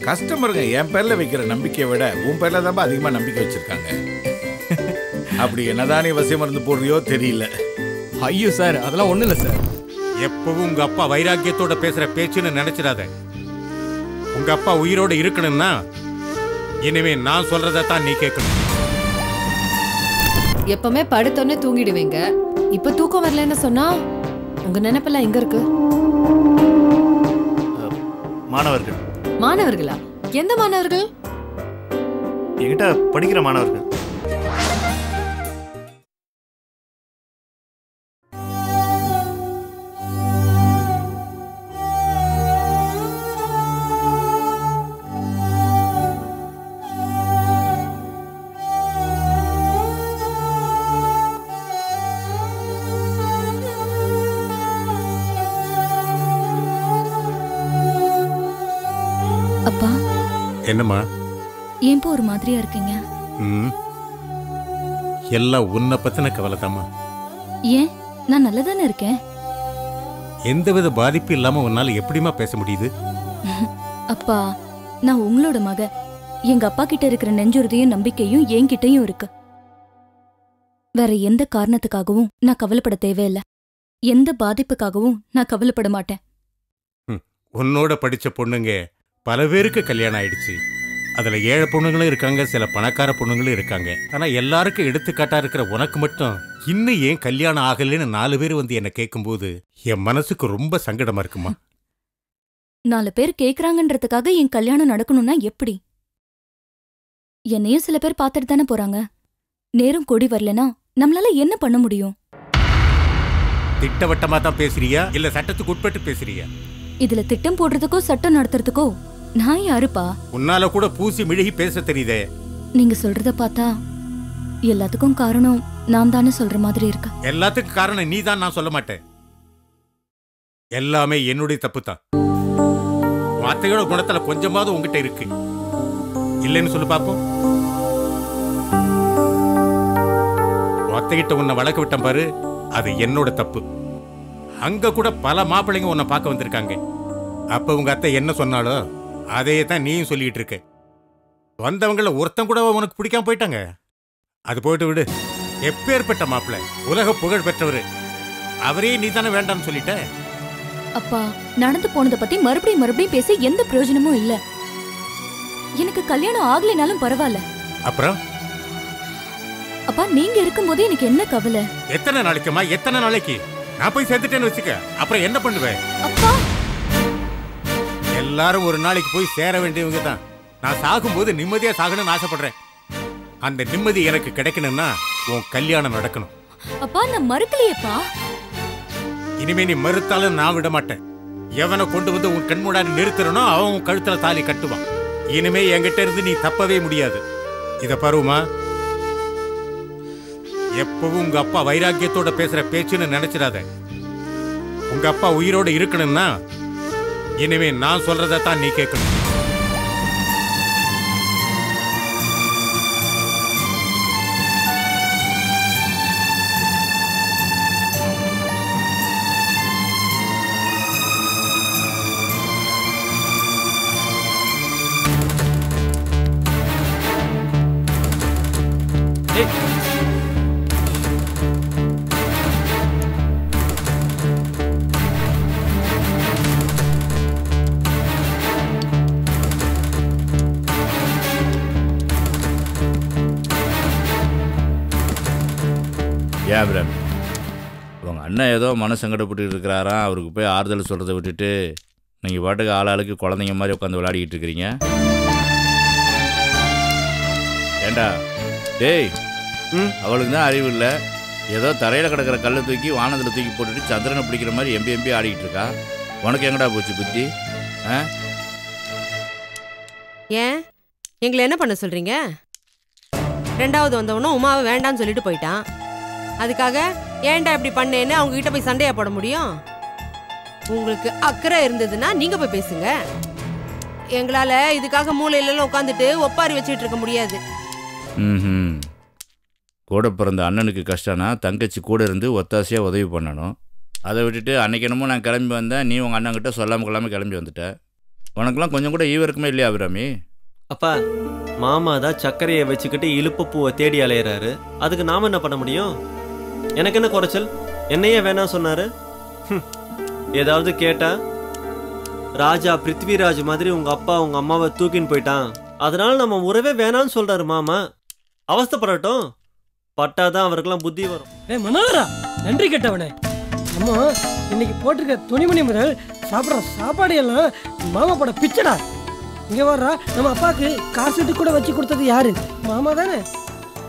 கஸ்டமருங்க என் பேர்ல வைக்கிற நம்பிக்கையை விட உன் பேர்ல தான் அதிகமா நம்பிக்கை வச்சிருக்காங்க. அப்படி என்னதான் நீ வசிய மருந்து போடுறியோ தெரியல. ஐயோ சார், அதெல்லாம் ஒண்ணும் இல்லை சார். எப்பவும் உங்க அப்பா வைராக்கியத்தோட பேசுற பேச்சுன்னு நினைச்சிடாத. உங்க அப்பா உயிரோட இருக்கணும்னா இனிமே நான் சொல்றதான் நீ கேட்கணும். எப்பவுமே படுத்தோன்னே தூங்கிடுவீங்க. இப்ப தூக்கம் வரலன்னு சொன்னா உங்க நினைப்பெல்லாம் எங்க இருக்கு? மாணவர்கள். மாணவர்களா? எந்த மாணவர்கள்? என்கிட்ட படிக்கிற மாணவர்கள். அப்பா, என்னம்மா? ஏன்பா ஒரு மாதிரியா இருக்கீங்க? எல்லாம் உன்னை பத்தின கவலைதாம்மா. ஏன்? நான் நல்லதானே இருக்கேன். எந்தவித பாதிப்பு இல்லாம உன்னால எப்படிமா பேச முடியுது? அப்பா, நான் உங்களோட மக. எங்க அப்பா கிட்ட இருக்கிற நெஞ்சுறுதியும் நம்பிக்கையும் என்கிட்டயும் இருக்கு. வேற எந்த காரணத்துக்காகவும் நான் கவலைப்பட தேவையில்லை. எந்த பாதிப்புக்காகவும் நான் கவலைப்பட மாட்டேன். உன்னோட படிச்ச பொண்ணுங்க பல பேருக்கு கல்யாணம் ஆயிடுச்சு. அதுல ஏழை பொண்ணுங்களும் இருக்காங்க, சில பணக்கார பொண்ணுங்களும் இருக்காங்க. ஆனா எல்லாருக்கும் எடுத்துக்காட்டா இருக்கிற உனக்கு மட்டும் இன்னும் ஏன் கல்யாணம் ஆகலன்னு 4 பேர் வந்து என்ன கேட்கும்போது என் மனசுக்கு ரொம்ப சங்கடமா இருக்குமா. 4 பேர் கேக்குறாங்கன்றதுக்காக என் கல்யாணம் நடக்கணும்னா எப்படி? என்னையும் சில பேர் பார்த்துட்டு தானே போறாங்க. நேரம் கொடி வரலனா நம்மளால என்ன பண்ண முடியும்? திட்டவட்டமா தான் பேசுறியா இல்ல சட்டத்துக்கு உட்பட்டு பேசுறியா? இதுல திட்டம் போடுறதுக்கோ சட்டம் நடத்துறதுக்கோ நான் யாருப்பா? உன்னால கூட பூசி மிழுகி பேச தெரியுதே. நீங்க சொல்றத பார்த்தா எல்லாத்துக்கும் காரணம் நான் தானே சொல்ற மாதிரி இருக்கு. எல்லாத்துக்கும் காரணம் நீ தான், நான் சொல்ல மாட்டேன். எல்லாமே என்னுடைய தப்பு தான். அத்தையோட குணத்துல கொஞ்சமாவது உங்ககிட்ட இருக்கு, இல்லைன்னு சொல்லு பாப்போம். அத்தைகிட்ட உன்னை வளர்க்க விட்டேன் பாரு, அது என்னோட தப்பு. அங்க கூட பல மாப்பிள்ளைங்க உன்னை பார்க்க வந்திருக்காங்க. அப்ப உங்க அத்தை என்ன சொன்னாலோ அதையே தான் நீயும் சொல்லிட்டு இருக்க. வந்தவங்கள ஒருத்தன் கூட உனக்கு பிடிக்காம போயிட்டாங்க. அது போயிட்டு விடு. எப்பேற்பட்ட மாப்பிள்ளை, உலக புகழ் பெற்றவர், அவரே நீ தானே வேண்டாம்னு சொல்லிட்ட. அப்பா, நடந்து போனதை பத்தி மறுபடியும் பேசி எந்த பிரயோஜனமும் இல்ல. எனக்கு கல்யாணம் ஆகலைனாலும் பரவாயில்ல. அப்புறம் அப்பா, நீங்க இருக்கும்போது எனக்கு என்ன கவலை? எத்தனை நாளைக்குமா? எத்தனை நாளைக்கு? நான் போய் சேர்த்துட்டேன்னு வச்சுக்க, அப்புறம் என்ன பண்ணுவேன்? அப்பா, எல்லாரும் ஒரு நாளைக்கு போய் சேர வேண்டியவங்க தான். நான் சாகும்போது நிம்மதியா சாகணும்னு ஆசைப்படுறேன். அந்த நிம்மதி எனக்கு கிடைக்கணும்னா உன் கல்யாணம் நடக்கணும். அப்பா, நான் மறுக்கலையேப்பா. இனிமே நீ மறுத்தாலும் நான் விட மாட்டேன். எவனை கொண்டு வந்து உன் கண் முன்னாடி நிறுத்தறனோ அவன் உன் கழுத்துல தாலி கட்டுவான். இனிமே என்கிட்ட இருந்து நீ தப்பவே முடியாது. இத பாருமா, எப்பவும் உங்க அப்பா வைராக்கியத்தோட பேசுற பேச்சுன்னு நினைச்சிடாத. உங்க அப்பா உயிரோட இருக்கணும்னா இனிமே நான் சொல்றதான் நீ கேட்கணும். ஏன் பிரேம், உங்கள் அண்ணன் ஏதோ மன சங்கடப்பட்டு இருக்கிறாராம், அவருக்கு போய் ஆறுதல் சொல்கிறத விட்டுட்டு நீங்கள் பாட்டுக்கு ஆளாளுக்கு குழந்தைங்க மாதிரி உட்காந்து விளையாடிக்கிட்டு இருக்கிறீங்க. ஏண்டா டேய், அவளுக்கு தான் அறிவு இல்லை. ஏதோ தரையில் கிடக்கிற கல்லை தூக்கி வானத்தில் தூக்கி போட்டுட்டு சந்திரனை பிடிக்கிற மாதிரி எம்பி ஆடிக்கிட்டு இருக்கா. உனக்கு எங்கடா போச்சு புத்தி? ஏன் எங்களை என்ன பண்ண சொல்கிறீங்க? 2வது வந்தவனும் உமாவை வேண்டான்னு சொல்லிட்டு போயிட்டான். அதுக்காக ஏன்டா இப்படி பண்ணேன்னு அவங்க கிட்ட போய் சண்டையா போட முடியும்? உங்களுக்கு அக்கறை இருந்ததுன்னா நீங்க போய் பேசுங்க. எங்களால இதுக்காக மூளையில உட்காந்துட்டு ஒப்பாரி வச்சுட்டு இருக்க முடியாது. கூட பிறந்த அண்ணனுக்கு கஷ்டம்னா தங்கச்சி கூட இருந்து ஒத்தாசையாக உதவி பண்ணணும். அதை விட்டுட்டு அன்னைக்கு என்னமோ நான் கிளம்பி வந்தேன், நீ உங்கள் அண்ணன்கிட்ட சொல்லாமல் கிளம்பி வந்துட்ட. உனக்கெல்லாம் கொஞ்சம் கூட ஈவு இருக்குமே இல்லையா அபிராமி? அப்பா, மாமா தான் சர்க்கரையை வச்சுக்கிட்டு இழுப்பு பூவை தேடி அலையிறாரு. அதுக்கு நாம என்ன பண்ண முடியும்? எனக்கு என்ன குறைச்சல்? என்னையே வேணாம் சொன்னாரு. ஏதாவது கேட்டா ராஜா பிருத்விராஜ் மாதிரி உங்க அப்பா உங்க அம்மாவை தூக்கின்னு போயிட்டான், அதனால நம்ம உறவே வேணான்னு சொல்றாரு மாமா. அவஸ்தைப்படட்டும், பட்டாதான் அவருக்கெல்லாம் புத்தி வரும். மனோகரா, நன்றி கேட்டவனே. அம்மா இன்னைக்கு போட்டிருக்க துணிமணி முதல் சாப்பிட்ற சாப்பாடு எல்லாம் மாமா போட பிச்சடா. இங்க வர்றா, நம்ம அப்பாவுக்கு காசுட்டு கூட வச்சு கொடுத்தது யாரு? மாமா தானே.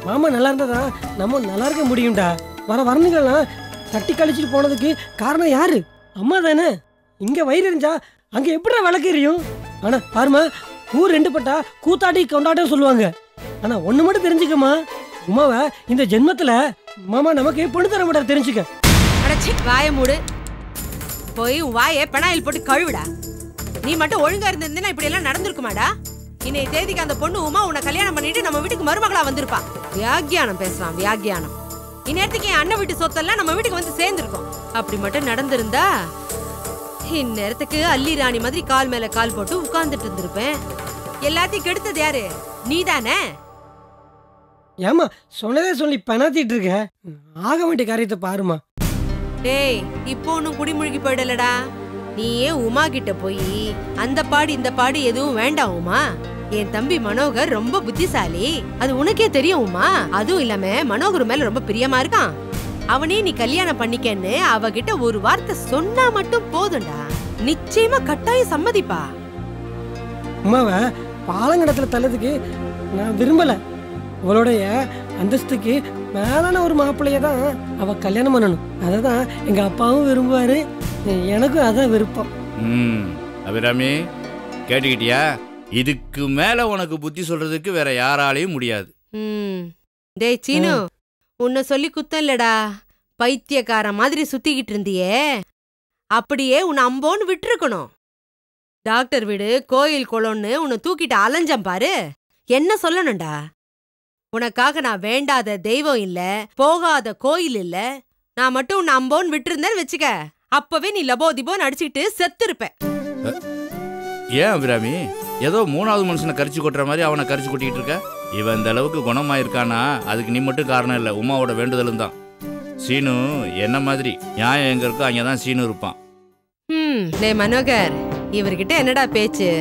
மாமா நல்லா இருந்தா நம்ம நல்லா இருக்க முடியும்டா. வரணுங்கெல்லாம் தட்டி கழிச்சிட்டு போனதுக்கு காரணம் யாரு? அம்மா தானே. இங்க வயிறு எரிஞ்சா அங்க எப்படிடா விளக்கு எரியும்? ஆனா பாருமா, ஊர் ரெண்டு பட்டா கூத்தாட்டி கொண்டாட்டம் சொல்லுவாங்க. ஆனா ஒண்ணு மட்டும் தெரிஞ்சுக்கம்மா, உமாவை இந்த ஜென்மத்துல மாமா நமக்கு பொண்ணு தர மாட்டார், தெரிஞ்சுக்க. வாய மூடு. போய் உன் வாயை பெனாயில் போட்டு கழுவிடா. நீ மட்டும் ஒழுங்கா இருந்திருந்தா இப்படி எல்லாம் நடந்திருக்குமாடா? இன்னைய தேதிக்கு அந்த பொண்ணு உமா உன்னை கல்யாணம் பண்ணிட்டு நம்ம வீட்டுக்கு மருமகளா வந்திருப்பா. வியாக்கியானம் பேசுறான், வியாக்கியானம். இந்நேரத்துக்கு என் அண்ணன் வீட்டு சொத்தெல்லாம் நம்ம வீட்டுக்கு வந்து சேர்ந்துருக்கோம். அப்படி மட்டும் நடந்திருந்தா இந்நேரத்துக்கு அல்லி ராணி மாதிரி கால் மேல கால் போட்டு உட்கார்ந்துட்டு இருந்திருப்பேன். எல்லாத்தையும் கெடுத்தது யாரு? நீதானே. ஏமா சொன்னதே சொல்லி பெனாத்திட்டு இருக்க. ஆக வேண்டிய காரியத்தை பாருமா. டேய், இப்போ ஒன்னும் குடிமுழுகி போயிடலடா. நீயே உமா கிட்ட போய் அந்த பாடு இந்த பாடு எதுவும் வேண்டாம் உமா, என் தம்பி மனோகர் ரொம்ப புத்திசாலி, அது உனக்கே தெரியும் உமா. அதுவும் இல்லாம மனோகர் மேல ரொம்ப பிரியமா இருக்கான். அவனே நீ கல்யாணம் பண்ணிக்கன்னு அவகிட்ட ஒரு வார்த்தை சொன்னா மட்டும் போதும்டா. நிச்சயமா கட்டாயம் சம்மதிப்பா. உமாவை பாலங்கடத்துல தள்ளதுக்கு நான் விரும்பல. அவளுடைய அந்தஸ்துக்கு மேலான ஒரு மாப்பிள்ளைய தான் அவ கல்யாணம் பண்ணணும். அததான் எங்க அப்பாவும் விரும்புவாரு, எனக்கும் அதான் விருப்பம். அபிராமி, கேட்டுக்கிட்டியா? இதுக்கு மேல உனக்கு புத்தி சொல்றதுக்கு வேற யாராலையும் முடியாது. டேய் சீனு, உன்னை சொல்லி குத்தம் இல்லடா. பைத்தியக்கார மாதிரி சுத்திக்கிட்டு இருந்தியே, அப்படியே உன்னை அம்போன்னு விட்டுருக்கணும். டாக்டர் வீடு கோயில் குளம்னு உன்னை தூக்கிட்டு அலைஞ்சம் பாரு. என்ன சொல்லணும்டா? உனக்காக நான் வேண்டாத தெய்வம் இல்ல, போகாத கோயில் இல்ல. நான் மட்டும் உன்னை அம்போன்னு விட்டுருந்தேன்னு வச்சுக்க, அப்பவே நீ லபோதிபோன்னு அடிச்சுக்கிட்டு செத்து இருப்ப. ஏன் அபிராமி, ஏதோ மூணாவது மனுஷனை கரிச்சு கொட்டுற மாதிரி அவனை கரிச்சு கொட்டிக்கிட்டு இருக்க? இவன் இந்த அளவுக்கு குணமாயிருக்கானா அதுக்கு நீ மட்டும் காரணம் இல்லை, உமாவோட வேண்டுதலும் தான். சீனு என்ன மாதிரி நியாயம் எங்க இருக்கோ அங்கதான் சீனு இருப்பான். டே மனோகர், இவர்கிட்ட என்னடா பேச்சு?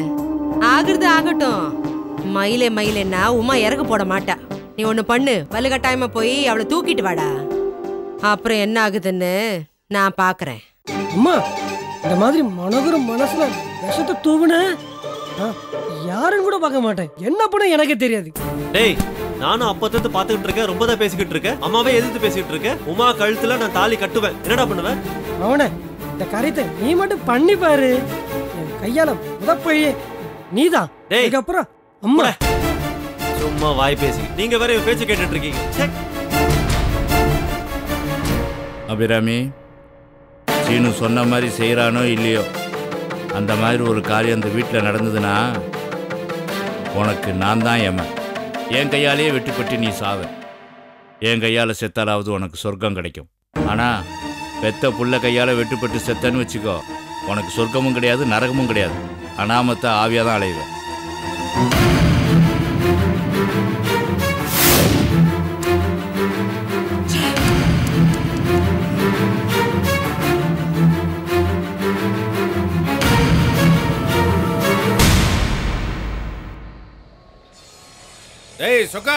ஆகுறது ஆகட்டும். மயிலே மயிலேன்னா உமா இறக்க போட மாட்டா. நீ ஒண்ணு பண்ணு, வலுக்கட்டாயமா போய் அவளை தூக்கிட்டு வாடா. அப்புறம் என்ன ஆகுதுன்னு நான் பாக்குறேன். அம்மா, இந்த மாதிரி மனோகரும் மனசுல விஷத்தை தூவுன யாரும் கூட பார்க்க மாட்டேன். என்ன பண்ண எனக்கு தெரியாது. டேய், நானும் அப்பத்திலிருந்து பாத்துக்கிட்டு இருக்கேன், ரொம்ப தான் பேசிக்கிட்டு இருக்கேன். அம்மாவே எதிர்த்து பேசிக்கிட்டு இருக்கேன். உமா கழுத்துல நான் தாலி கட்டுவேன். என்னடா பண்ணுவேன்? அவன இந்த காரியத்தை நீ மட்டும் பண்ணி பாரு. என் கையால முதப்பழியே நீதான். அப்புறம் அம்மா சும்மா வாய் பேசி நீங்க வேற பேச்சு கேட்டுட்டு இருக்கீங்க. அபிராமி, சீனு சொன்ன மாதிரி செய்யறானோ இல்லையோ, அந்த மாதிரி ஒரு காரியம் அந்த வீட்டில் நடந்ததுன்னா உனக்கு நான் தான் ஏமன். என் கையாலேயே வெட்டுப்பட்டு நீ சாவ. என் கையால் செத்தாலாவது உனக்கு சொர்க்கம் கிடைக்கும். ஆனால் பெத்த புள்ள கையால் வெட்டுப்பட்டு செத்தன்னு வச்சுக்கோ, உனக்கு சொர்க்கமும் கிடையாது, நரகமும் கிடையாது. அனாமத்தை ஆவியாக தான் அலைவேன். ஏய் சொக்கா,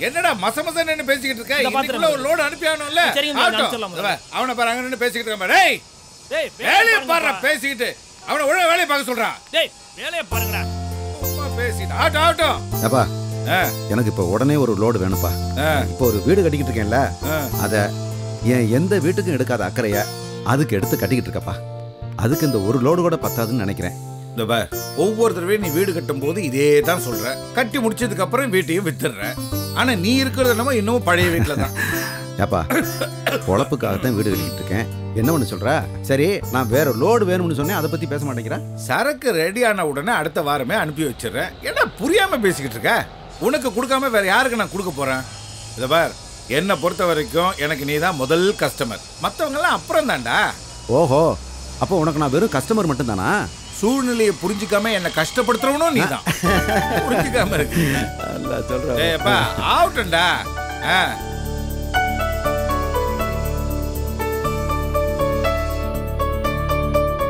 என்னடா மசமச நின்னு பேசிக்கிட்டு இருக்க? இதுக்குள்ள ஒரு லோட் அனுப்பி ஆகணும்ல. அவனை பாரு, அங்க நின்னு பேசிக்கிட்டு இருக்க. டேய் வேலைய பாருடா, பேசிக்கிட்டு அவனை ஒழுங்கா வேலைய பார்க்க சொல்றா. டேய் வேலைய பாருங்கடா. சும்மா பேசிட்டு ஆட்டம். அப்பா, எனக்கு இப்ப உடனே ஒரு லோடு வேணும்ப்பா. இப்போ ஒரு வீடு கட்டிக்கிட்டு இருக்கேன்ல, அத என் எந்த வீட்டுக்கும் எடுக்காத அக்கறைய அதுக்கு எடுத்து கட்டிக்கிட்டு இருக்கப்பா. அதுக்கு இந்த ஒரு லோடு கூட பத்தாதுன்னு நினைக்கிறேன். இந்த பார், ஒவ்வொரு தடவையும் நீ வீடு கட்டும் போது இதே தான் சொல்ற. கட்டி முடிச்சதுக்கு அப்புறம் வீட்டையும் வித்துடுற. ஆனா நீ இருக்கிறது என்னமோ இன்னமும் பழைய வீட்டுல தான். ஏப்பா, பொழப்புக்காகத்தான் வீடு கட்டிக்கிட்டு இருக்கேன். என்ன பண்ண சொல்ற? சரி, நான் வேற லோடு வேணும்னு சொன்னேன், அதை பத்தி பேச மாட்டேங்கிறேன். சரக்கு ரெடி ஆன உடனே அடுத்த வாரமே அனுப்பி வச்சிடுறேன். என்ன புரியாம பேசிக்கிட்டு இருக்க? உனக்கு கொடுக்காம வேற யாருக்கு நான் கொடுக்க போறேன்? இத பார், என்னை பொறுத்த வரைக்கும் எனக்கு நீ தான் முதல் கஸ்டமர், மற்றவங்க எல்லாம் அப்புறம் தான்டா. ஓஹோ, அப்போ உனக்கு நான் வெறும் கஸ்டமர் மட்டும் தானா? சூழ்நிலையை புரிஞ்சுக்காம என்ன கஷ்டப்படுத்துறவனும் நீதான். புரிஞ்சுக்காம இருக்கு. ஏப்பா ஆகட்டும்டா.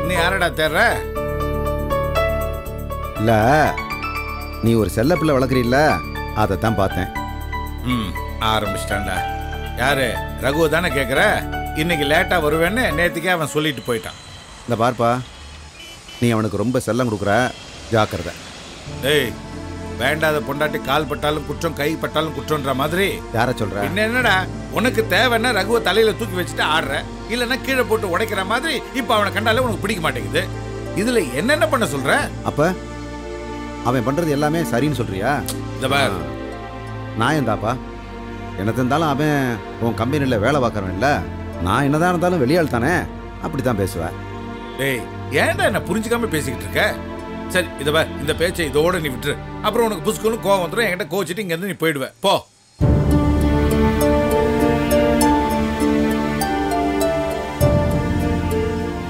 நீ யாரடா தேர்ற? இல்ல நீ ஒரு செல்ல பிள்ளை வளர்க்குறீல்ல, அதைத்தான் பார்த்தேன். ஆரம்பிச்சிட்டான்டா. யாரு? ரகு தானே கேட்குற? இன்னைக்கு லேட்டா வருவேன்னு நேற்றுக்கே அவன் சொல்லிட்டு போயிட்டான். இந்த பார்ப்பா, நீ அவனுக்கு ரொம்ப செல்லம் கொடுக்குற, ஜாக்கிரதை. ஏய், வேண்டாத பொண்டாட்டி கால் பட்டாலும் குற்றம், கை பட்டாலும் குற்றம்ன்ற மாதிரி. யார சொல்ற? என்னடா உனக்கு தேவைன்னா ரகுவை தலையில தூக்கி வச்சுட்டு ஆடுற, இல்லைன்னா கீழே போட்டு உடைக்கிற மாதிரி. இப்ப அவனை கண்டாலே உனக்கு பிடிக்க மாட்டேங்குது. இதுல என்னென்ன பண்ண சொல்ற? அப்ப அவன் பண்றது எல்லாமே சரின்னு சொல்றியா? நான் தாப்பா, என்ன இருந்தாலும் அவன் உன் கம்பெனியில் வேலை பார்க்கறவன் இல்லை. நான் என்னதான் இருந்தாலும் வெளியாள் தானே, அப்படித்தான் பேசுவேன். டேய், ஏன்டா என்ன புரிஞ்சுக்காம பேசிக்கிட்டு இருக்க? சரி, இந்த பேச்சை இதோட நீ விட்டுரு. அப்புறம் உனக்கு புஸ்குன்னு கோவம் வந்துடும். என்கிட்ட கோச்சிட்டு இங்க இருந்து நீ போயிடுவ. போ.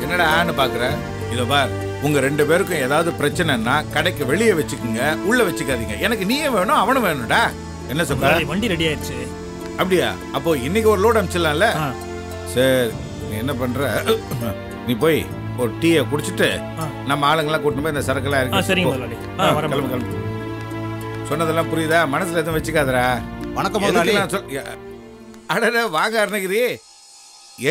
என்னடா ஆன்னு பாக்குற? இதோ பார், உங்க 2 பேருக்கும் ஏதாவது பிரச்சனைன்னா கடைக்கு வெளியே வச்சுக்குங்க, உள்ள வச்சுக்காதீங்க. எனக்கு நீயே வேணும், அவனும் வேணும்டா. என்ன சொல்ற? வண்டி ரெடி ஆயிடுச்சு. அப்படியா? அப்போ இன்னைக்கு ஒரு லோடு அனுப்பிச்சிடலாம்ல? சரி, நீ என்ன பண்ற, நீ போய் ஒரு டீயை குடிச்சிட்டு நம்ம ஆளுங்கெல்லாம் கூட்டிட்டு போய் இந்த சரக்கெல்லாம் இருக்கு. கிளம்பு. சொன்னதெல்லாம் புரியுதா? மனசுல எதுவும் வச்சுக்காதரா. வணக்கம். அடட, வாங்க அருணகிரி.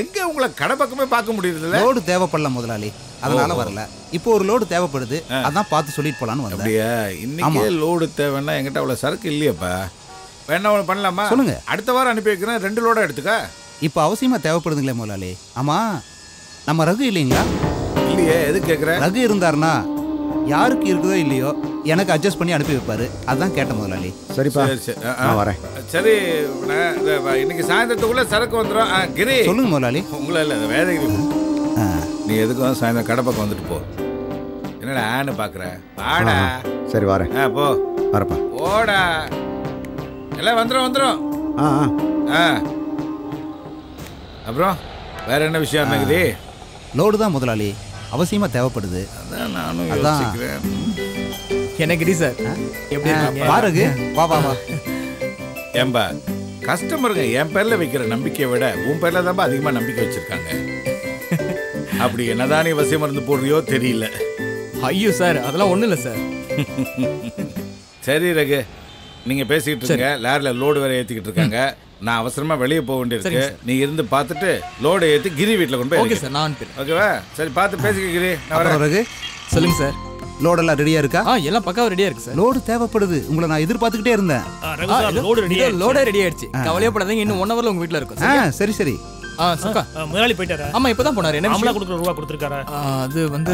எங்க உங்களை கடை பக்கமே பார்க்க முடியுது? லோடு தேவைப்படல முதலாளி, அதனால வரல. இப்போ ஒரு லோடு தேவைப்படுது, அதான் பார்த்து சொல்லிட்டு போலான்னு வந்தேன். அப்படியா? இன்னைக்கு லோடு தேவைன்னா என்கிட்ட அவ்வளவு சரக்கு இல்லையாப்பா. வேணா ஒன்று பண்ணலாமா? சொல்லுங்க. அடுத்த வாரம் அனுப்பி வைக்கிறேன், 2 லோட எடுத்துக்க. இப்போ அவசியமா தேவைப்படுதுங்களே முதலாளி. ஆமா, நம்ம ரகு இல்லைங்களா? இல்லையே, எது கேட்குற? ரகு இருந்தாருன்னா யாருக்கு இருக்குதோ இல்லையோ எனக்கு அட்ஜஸ்ட் பண்ணி அனுப்பி வைப்பாரு, அதான் கேட்ட முதலாளி. சரிப்பா, நான் வரேன். சரி, இன்னைக்கு சாயந்தரத்துக்குள்ள சரக்கு வந்துடும். கிரி, சொல்லுங்க முதலாளி. உங்களை இல்லை, வேதகிரி, நீ எதுக்கும் சாயந்தரம் கடை பக்கம் வந்துட்டு போ. என்னடா ஆன்னு பாக்குற? ஆடா. சரி, வரேன். போ. வரப்பா. ஓடா. எல்லாம் வந்துடும். அப்புறம் வேற என்ன விஷயம் அருணகிரி? லோடு தான் முதலாளி, அவசியமா தேவைப்படுது. அதான் நானும் யோசிக்கிறேன். என்ன கிரி சார், எப்படி பாருங்க. வா வா வா. ஏம்பா, கஸ்டமருங்க என் பேர்ல வைக்கிற நம்பிக்கையை விட உன் பேர்ல தான் அதிகமா நம்பிக்கை வச்சிருக்காங்க. அப்படி என்னதான் நீ வசியம் மருந்து போடுறியோ தெரியல. ஐயோ சார், அதெல்லாம் ஒண்ணும் இல்லை சார். சரி ரகு, நீங்க பேசிக்கிட்டு இருங்க. லாரில லோடு வேற ஏத்திக்கிட்டு இருக்காங்க. நான் அவசரமா வெளியே போக வேண்டியிருக்கு. நீ இருந்து பார்த்துட்டு லோடு ஏற்றி கிரி வீட்டில் கொண்டு போய். ஓகே சார், நான் அனுப்பிடுறேன். ஓகேவா? சரி, பார்த்து பேசிக்க கிரி. ரகு, சொல்லுங்க சார். லோடெல்லாம் ரெடியா இருக்கா? எல்லாம் பக்காவா ரெடியா இருக்கு சார். லோடு தேவைப்படுது, உங்களை நான் எதிர்பார்த்துக்கிட்டே இருந்தேன். லோடு ரெடி ஆயிடுச்சு, கவலையப்படாதீங்க. இன்னும் 1 ஹவர்ல உங்க வீட்ல இருக்கும். சரி சரி. சுக்கா, முதலாளி போயிட்டாரா? ஆமா, இப்பதான் போனாரு. என்ன மாமூலா கொடுக்குற ரூபா கொடுத்துருக்காரா? அது வந்து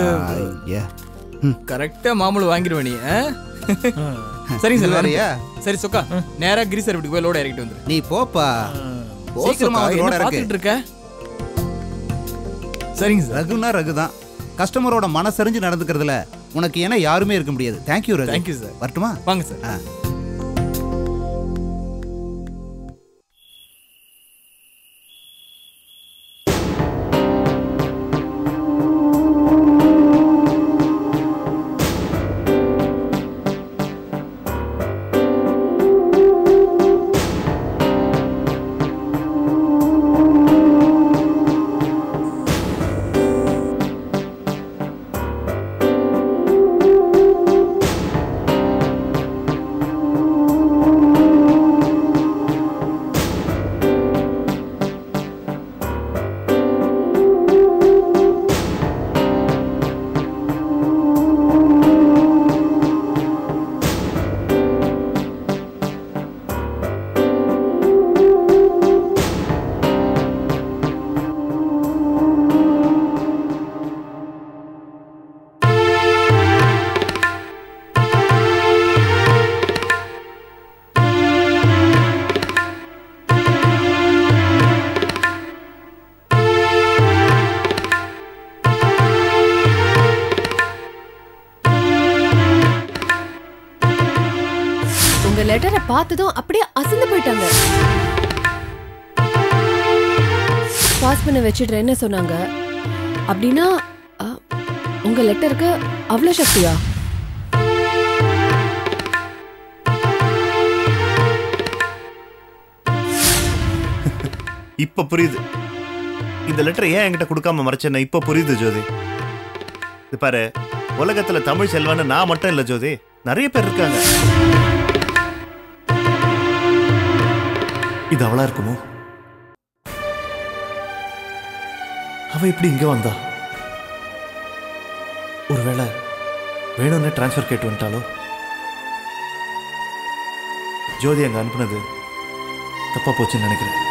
கரெக்டா மாமூல் வாங்கிடுவேன் நீ. சரிங்க சார், வரையா? சரி சுக்கா, நேரா கிரி சார் வீட்டுக்கு போய் லோடு இறக்கிட்டு வந்துரு. நீ போப்பா, சீக்கிரமா வந்து லோடு இறக்கு. இருக்க. சரிங்க சார். ரகுனா ரகு தான். கஸ்டமரோட மனசறிஞ்சு நடந்துக்கிறதுல உனக்கு ஏன்னா யாருமே இருக்க முடியாது. தேங்க்யூ ரகு. Thank you sir. வரட்டுமா? வாங்க சார். லெட்டரை பார்த்ததும் அப்படியே அசந்து போயிட்டாங்க. பாஸ் பண்ண வச்சிடுறேன்னு சொன்னாங்க. அப்படின்னா உங்க லெட்டருக்கு அவ்வளோ சக்தியா? இப்ப புரியுது. இந்த லெட்டர் ஏன் என்கிட்ட கொடுக்காம மறைச்சேன்னு இப்ப புரியுது ஜோதி. இது பாரு, உலகத்துல தமிழ் செல்வான்னு நான் மட்டும் இல்ல ஜோதி, நிறைய பேர் இருக்காங்க. இது அவளா இருக்குமோ? அவ எப்படி இங்க வந்தா? ஒருவேளை வேணும்னு டிரான்ஸ்ஃபர் கேட்டு வந்துட்டாலோ? ஜோதி அங்க அனுப்புனது தப்பா போச்சுன்னு நினைக்கிறேன்.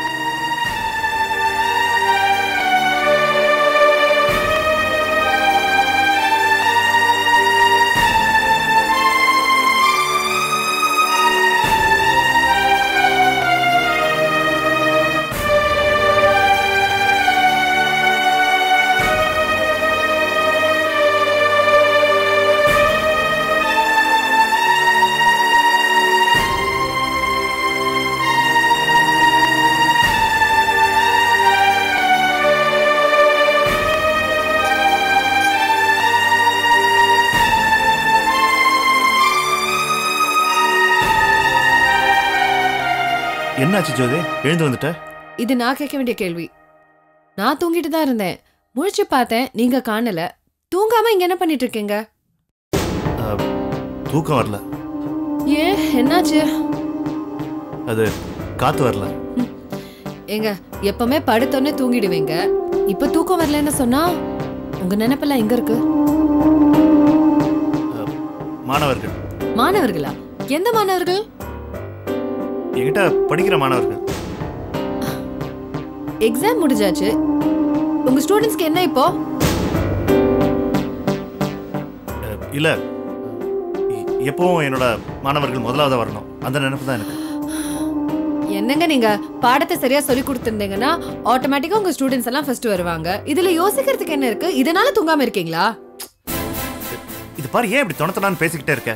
என்னாச்சு ஜோதி, எழுந்து வந்துட்ட? இது நான் கேட்க வேண்டிய கேள்வி. நான் தூங்கிட்டு தான் இருந்தேன். முழிச்சு பார்த்தேன், நீங்க காணல. தூங்காம இங்க என்ன பண்ணிட்டு இருக்கீங்க? தூக்கம் வரல. ஏன், என்னாச்சு? அது காத்து வரல. ஏங்க, எப்பவுமே படுத்தோன்னே தூங்கிடுவீங்க. இப்ப தூக்கம் வரலன்னு சொன்னா உங்க நினைப்பெல்லாம் எங்க இருக்கு? மாணவர்கள். மாணவர்களா? எந்த மாணவர்கள்? என்கிட்ட படிக்கிற மாணவர்கள். எக்ஸாம் முடிஞ்சாச்சு. உங்க ஸ்டூடண்ட்ஸ்க்கு என்ன இப்போ? இல்ல, எப்பவும் என்னோட மாணவர்கள் முதலாவது வரணும், அந்த நினைப்பு தான் எனக்கு. என்னங்க, நீங்க பாடத்தை சரியா சொல்லி கொடுத்திருந்தீங்கன்னா ஆட்டோமேட்டிக்கா உங்க ஸ்டூடண்ட்ஸ் எல்லாம் ஃபர்ஸ்ட் வருவாங்க. இதுல யோசிக்கிறதுக்கு என்ன இருக்கு? இதனால தூங்காம இருக்கீங்களா? இது பாரு, ஏன் இப்படி தொணத்தனான்னு பேசிக்கிட்டே இருக்க?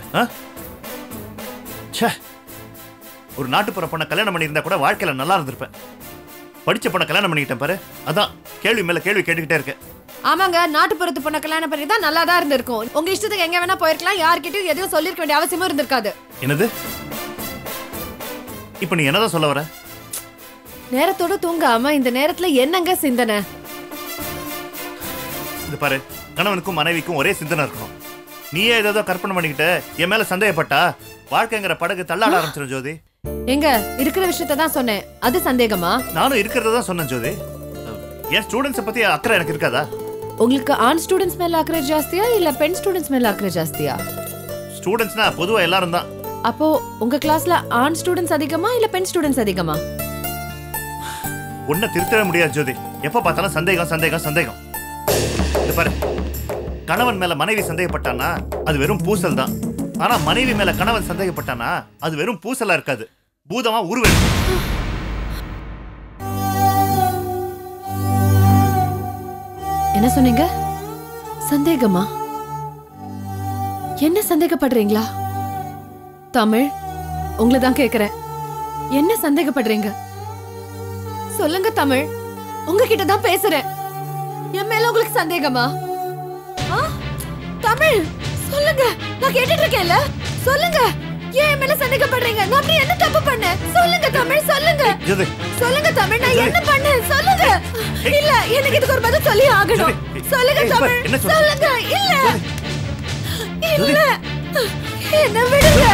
ஒரு நாட்டுப்புற பொண்ணை கல்யாணம் பண்ணியிருந்தா கூட வாழ்க்கையில நல்லா இருந்திருப்பேன். படிச்ச பொண்ணை கல்யாணம் பண்ணிக்கிட்டேன் பாரு, அதான் கேள்வி மேல கேள்வி கேட்டுக்கிட்டே இருக்கேன். ஆமாங்க, நாட்டுப்புறத்து பொண்ணை கல்யாணம் பண்ணி தான் நல்லா தான் இருந்திருக்கும். உங்க இஷ்டத்துக்கு எங்க வேணா போயிருக்கலாம், யார்கிட்டயும் எதையும் சொல்லிருக்க வேண்டிய அவசியமும் இருந்திருக்காது. என்னது? இப்ப நீ என்னதான் சொல்ல வர? நேரத்தோட தூங்காம இந்த நேரத்துல என்னங்க சிந்தனை? இது பாரு, கணவனுக்கும் மனைவிக்கும் ஒரே சிந்தனை இருக்கணும். நீயே ஏதோ கற்பனை பண்ணிக்கிட்டு என் மேல சந்தேகப்பட்டா வாழ்க்கைங்கிற படகு தள்ளாட ஆரம்பிச்சிடும் ஜோதி. எங்க இருக்கிற விஷயத்தை தான் சொன்னேன், அது சந்தேகமா? நானும் இருக்கிறத தான் சொன்னேன் ஜோதி. என் ஸ்டூடெண்ட்ஸ் பத்தி அக்கறை எனக்கு இருக்காதா? உங்களுக்கு ஆண் ஸ்டூடெண்ட்ஸ் மேல அக்கறை ஜாஸ்தியா இல்ல பெண் ஸ்டூடெண்ட்ஸ் மேல அக்கறை ஜாஸ்தியா? ஸ்டூடெண்ட்ஸ்னா பொதுவா எல்லாரும் தான். அப்போ உங்க கிளாஸ்ல ஆண் ஸ்டூடெண்ட்ஸ் அதிகமா இல்ல பெண் ஸ்டூடெண்ட்ஸ் அதிகமா? ஒன்ன திருத்தவே முடியாது ஜோதி, எப்ப பார்த்தாலும் சந்தேகம் சந்தேகம் சந்தேகம். இது பாரு, கணவன் மேல மனைவி சந்தேகப்பட்டானா அது வெறும் பூசல் தான். ஆனா மனைவி மேல கணவன் சந்தேகப்பட்டானா அது வெறும் பூசலா இருக்காது, பூதமா உருவெடுக்கும். என்ன சொன்னீங்க? சந்தேகமா? என்ன சந்தேகப்படுறீங்களா? தமிழ், உங்களை தான் கேக்குறேன். என்ன சந்தேகப்படுறீங்க? சொல்லுங்க தமிழ், உங்ககிட்ட தான் பேசுறேன். என் மேல உங்களுக்கு சந்தேகமா? தமிழ் சொல்லுங்க, நான் கேட்டுட்டு இருக்கேன்ல. சொல்லுங்க, ஏன் மேல சந்தேகப்படுறீங்க? நான் அப்படி என்ன தப்பு பண்ணேன்? சொல்லுங்க தமிழ், சொல்லுங்க. சொல்லுங்க தமிழ், நான் என்ன பண்ணேன்? சொல்லுங்க. இல்ல, எனக்கு இதுக்கு ஒரு பதில் சொல்லி ஆகணும். சொல்லுங்க தமிழ், சொல்லுங்க. இல்ல இல்ல, என்ன விடுங்க.